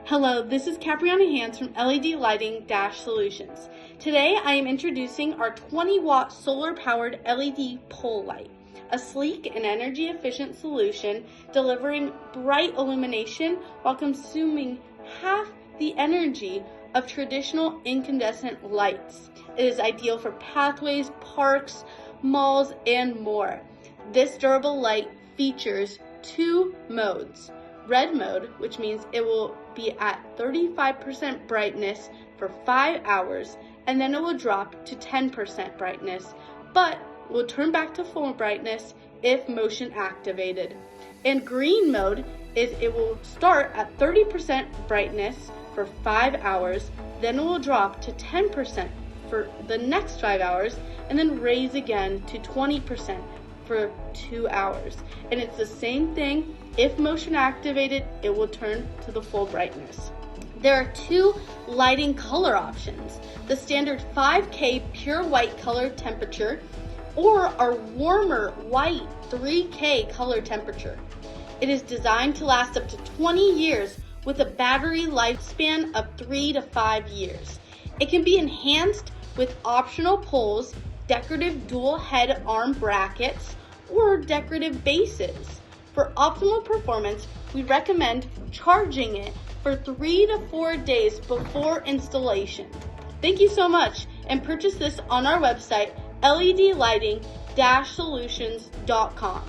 Hello, this is Capriana Hands from LED Lighting Solutions. Today I am introducing our 20-watt solar-powered LED pole light, a sleek and energy-efficient solution delivering bright illumination while consuming half the energy of traditional incandescent lights. It is ideal for pathways, parks, malls, and more. This durable light features two modes. Red mode, which means it will be at 35% brightness for 5 hours, and then it will drop to 10% brightness, but will turn back to full brightness if motion activated. And green mode is it will start at 30% brightness for 5 hours, then it will drop to 10% for the next 5 hours, and then raise again to 20% for 2 hours. And it's the same thing. If motion activated, it will turn to the full brightness. There are two lighting color options: the standard 5K pure white color temperature or our warmer white 3K color temperature. It is designed to last up to 20 years with a battery lifespan of 3 to 5 years. It can be enhanced with optional poles, decorative dual head arm brackets, or decorative bases. For optimal performance, we recommend charging it for 3 to 4 days before installation. Thank you so much, and purchase this on our website, ledlighting-solutions.com.